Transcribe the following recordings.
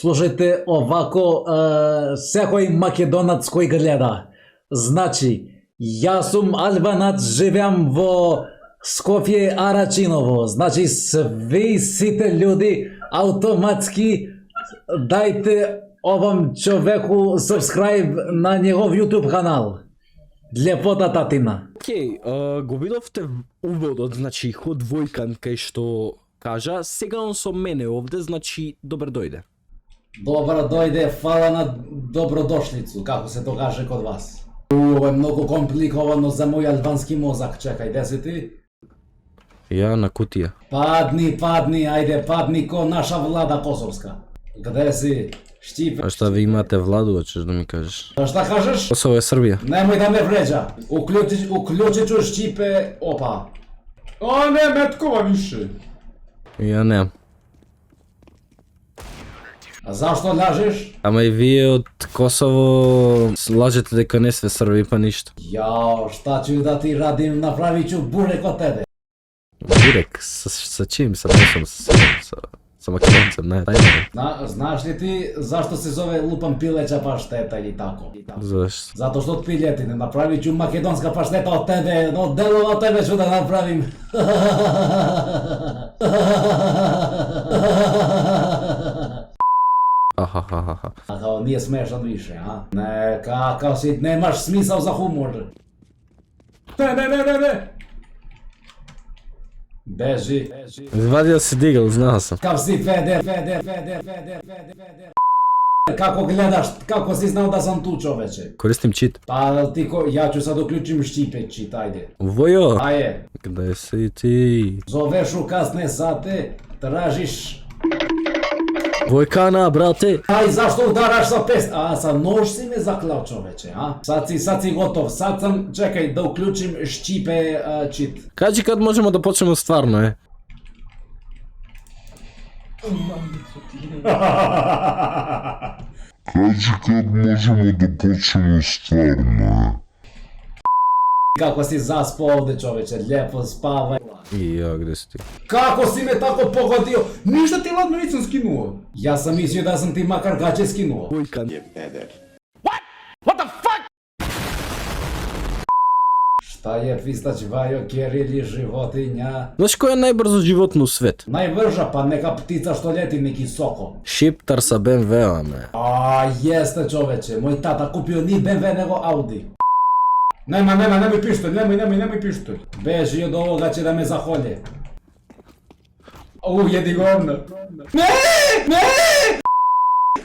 Слушайте, овако, секој македонац кој гледа. Значи, јас сум албанац, живеам во Скопје Арачиново. Значи, сите људи автоматски дајте овам човеку subscribe на негов YouTube канал. Лепота татина. Океј, го видовте уводот, значи ход Војкан кај што кажа, сега он со мене овде, значи добар дојде. Добро дојде, фала на добродошлицу, како се то каже код вас. Ова е многу компликовано за мој албански мозак, чекај, де си ти? Ја на кутија. Падни, ајде, падни ко наша влада косовска. Каде си? Штипе. А шта ви имате владу, очеш да ми кажеш? Шта кажеш? Косово е Србија. Немој да ме вреđа. Уклучичу Штипе, опа. А не, меткова више. Ја немам. А зашто лажеш? Ама и вие од Косово лажете дека не све Срби, па ништо. Јао, шта ќе да ти радим, направичу бурек од тебе. Бурек, sa čim? Sa nosom, sa makinoncem, ne, taj ne. Знаеш ли ти зашто се зове лупам пилеќа паштета или тако? Зашто? Затоа што од пилетине направичу македонска паштета од тебе, од делова од тебе ќе да направим. Ахахахаха. А као nije смешно више, а? Не, какав си, немаш смисал за хумор. Не. Бежи. Извадил си дигал, знao sam. Кав си Федер. Како гледаш, како си знал да сам ту, човече? Koristim čit. Па ти ја ќе сад уклучим Штипе чит, ајде. Vojo! Аје, Gdje si ti? зовеш у касне сате, тражиш. Vojkana, brate! Ај, зашто удараш со пест? А, са нож си ме заклал, човече, а? Сад си готов, сад сам, чекај да уклучим Штипе чит. Kaži kad možemo da počnemo stvarno, e? Kaži kad možemo da počnemo stvarno, Како си заспao овде, човече, лепо спавај. I ja, gdje si ti? Како си ме тако погодио? Ништо ти ладно не сум скинуo. Јас сам мислио да сам ти макар гаче скинуо. Vojkan. Шта е пистач Вајо Керили животиња? Znaš koje je najbrzo životno u svet? Највржа, па нека птица што лети неки соко. Šiptar sa BMW-a, me. А, јесте, човече, мој тата купио ни БМВ него Ауди. Немој пиштолј, немој пиштолј. Бежи од овога ќе да ме захоле. Једи говна.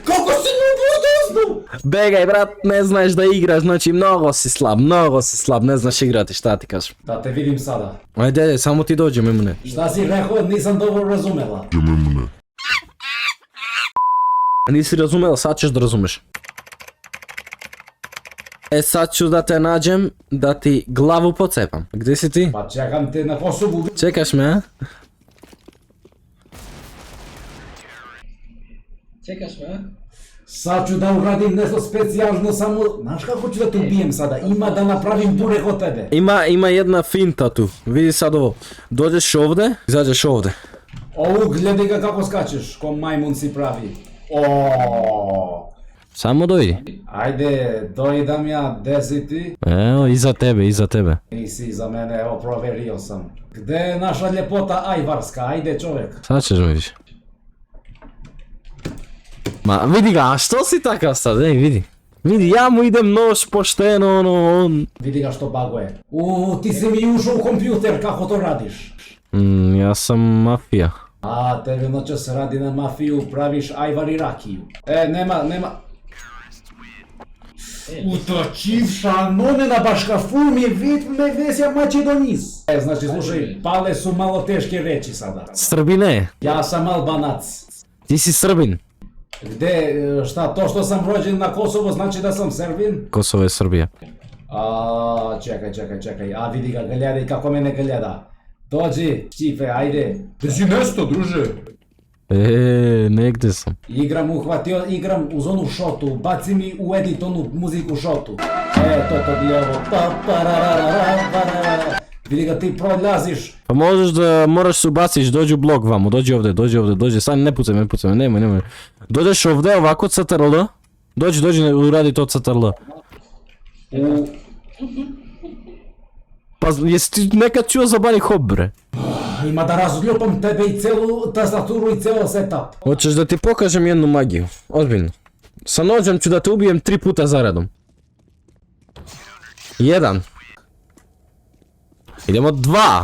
Колко си ми подознал? Begaj, brat, ne znaš da igraš, znači mnogo si slab, ne znaš igrati, šta ti kažem? Да те видим сада. Ajde, samo ti dođe, memune. Шта си рекол, нисам добро разумела. Nisi razumela, sad ćeš da razumeš. E, sad ću da te nađem, da ti glavu pocepam. Gdje si ti? Па чекам те на Косово. Čekaš me, a? Сад ću da uradim nešto specijalno, samo, znaš kako ću da te ubijem sada, ima da napravim burek od tebe. Ima jedna finta tu. Vidi sad ovo. Dođeš ovde, izađeš ovde. Оу, гледај га како скачеш, ко мајмун си прави. О, Samo dojdi. ајде, дојдам ја, де си ти? Evo, iza tebe. Ниси за мене, ево, проверио сам. Где е наша лепота ајварска, ајде човек. Sad ćeš vidiš. Ma, vidi ga, a što si takav sad, ej, vidi. Vidi, ja mu idem nož pošteno, ono, on... Види га што баго е. Ти си ми ушо у компјутер, како то радиш? Ja sam mafija. А, тебе ноќес ради на мафију, правиш ајвар и ракију. Нема... Уточивша. Но не на башкафу ми ме весја мачи до низ. Значи, слушај, пале су мало тешки речи сада. Srbine, Јас сам албанац. ti si Srbin. Где, шта, то што сам роđен на Косово, значи да сам Сербин? Kosovo je Srbija. А, чекај, а види га, гледај како мене гледа. Доđi, Штипе, ајде. Ти си нешто, друже. Negdje sam. Играм уз ону шоту, баци ми у едит ону музику шоту. Тото глево, па парарара, Vidi ga ti prolazиш. Pa moraš se ubaciš, dođi u blok vamo, dođi ovdje, sad ne pucaj, nemoj. Dođeš ovdje ovako CTRL, dođi, uradi to CTRL. Pa jesi ti nekad čuo za Bunny Hop, bre? Ima da razljupam tebe i celu tastaturu i ceo setup. Hoćeš da ti pokažem jednu magiju, ozbiljno. Sa nožem ću da te ubijem 3 puta zaredom. 1. Idemo 2.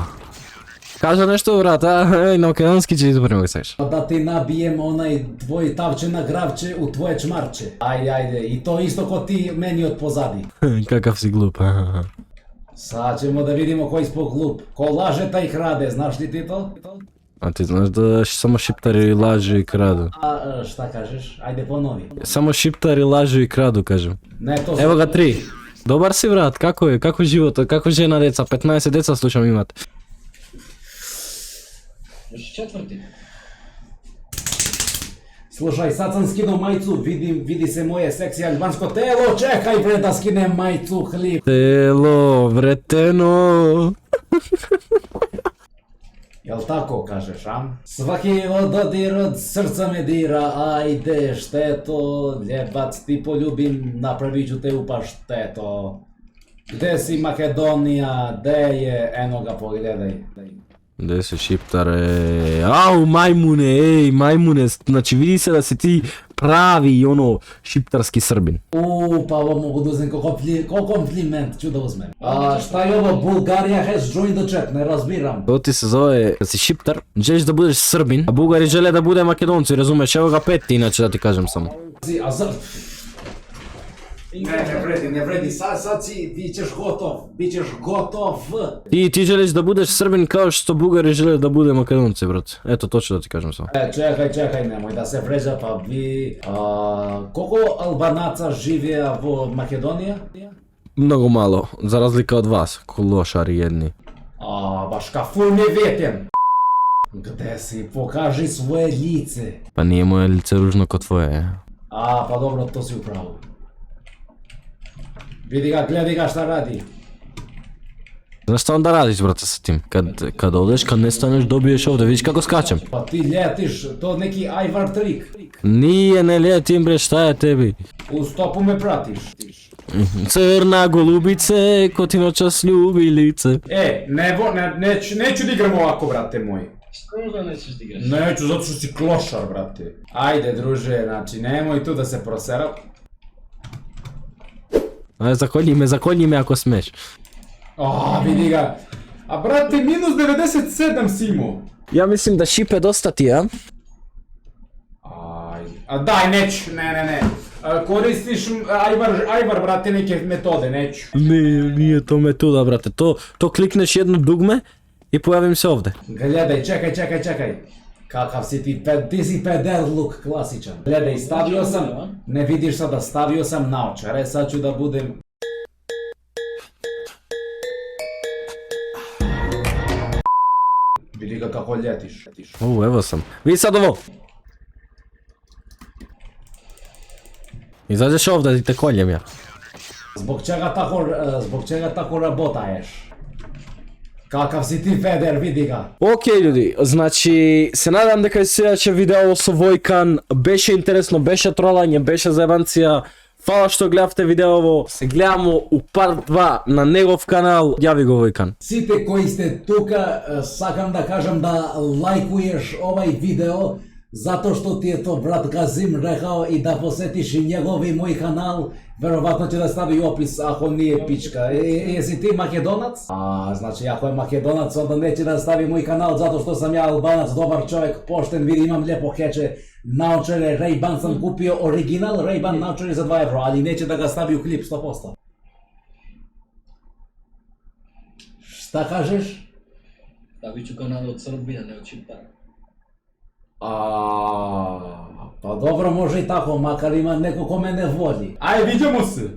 Kaže nešto vrat, ej, na makedonski će izborimo ga saješ. Da ti nabijem onaj tvoj tavče na gravče u tvoje čmarče. Ajde, i to isto ko ti meni od pozadi. Kakav si glup. Sad ćemo da vidimo koji smo glup. Ko laže taj krade, znaš li ti to? A ti znaš da samo šiptari lažu i kradu. A šta kažeš? Ajde ponovi. Samo šiptari lažu i kradu, kažem. Ne, to Evo ga 3. Dobar si vrat, kako je, kako život, kako žena deca, 15 deca slušam imate. Još četvrti. Slušaj, sad sam skinuo majcu, vidi se moje seksi albansko telo, čekaj bre da skinem majcu, hlip. Telo, vreteno. Jel tako kažeš, a? Svaki dodir od srca me dira, ajde šteto, ljebac ti poljubim, napravit ću te u pašteto. Gde si Makedonija, gde je, eno ga pogledaj. Gdje su šiptare, au majmune, znači vidi se da si ti pravi ono šiptarski Srbin. Pa ovo mogu da uzmem ko kompliment, ću da uzmem. A šta je ovo, Bulgarija has joined the chat, ne razbiram. To ti se zove, kad si šiptar, želiš da budeš Srbin, a Bugari žele da bude Makedonci, razumeš, evo ga 5 inače da ti kažem samo. A ne vredi, sad si, bit ćeš gotov. Ti želiš da budeš Srbin kao što Bugari žele da bude Makedonci, brate. Eto, to ću da ti kažem samo. Čekaj, nemoj da se vređa, pa vi... Koliko Albanaca žive u Makedoniji? Mnogo malo, za razlika od vas, kološari jedni. Baš ka ful ne veten. Gde si, pokaži svoje lice. Pa nije moje lice ružno kao tvoje. Pa dobro, to si upravo. Vidi ga, gledaj ga šta radi. Znaš šta onda radiš, brate, sa tim? Kad odeš, kad ne staneš, dobiješ ovdje, vidiš kako skačem. Pa ti ljetiš, to neki ajvar trik. Nije, ne ljetim, bre, šta je tebi? U stopu me pratiš. Crna golubice, ko ti noćas ljubi lice. Neću da igram ovako, brate moj. Što da nećeš da igraš? Neću, zato što si klošar, brate. Ajde, druže, znači, nemoj tu da se prosera. Aj, zakolji me ako smeš. Vidi ga. A brate, minus 97 si imao. Ja mislim da šipe dosta ti, a? A daj, neću, ne. Koristiš ajvar, brate, neke metode, neću. Nije to metoda, brate. To klikneš jedno dugme i pojavim se ovdje. Gledaj, čekaj. Kakav si ti si peder luk klasičan. Gledaj, stavio sam, ne vidiš sada, stavio sam naočare, sad ću da budem... Vidi ga kako ljetiš. Evo sam. Vidi sad ovo. Izađeš ovdje i te koljem ja. Zbog čega tako rabotaješ? Kakav si ti peder, vidi ga. Ok ljudi, znači se nadam da kaj sljedeće video sa Vojkan beše interesno, beše trolanje, beše zajebancija. Hvala što gledate video ovo, se gledamo u part 2 na njegov kanal, javi go Vojkan. Site koji ste tuka, sakam da kažem da lajkuješ ovaj video, zato što ti je to brat Gazim rekao i da posjetiš i njegov i moj kanal, verovatno će da stavi opis ako nije pička. Jesi ti Makedonac? Znači ako je Makedonac onda neće da stavi moj kanal zato što sam ja Albanac, dobar čovjek, pošten, vidi imam lijepo heče, naočare Ray-Ban sam kupio, original Ray-Ban naočare za 2 euro, ali neće da ga stavi u klip 100%. Šta kažeš? Stavit ću kanal od Srbija, ne od Šiptara. Pa dobro, može i tako, makar ima neko ko me ne voli. Aj, vidimo se.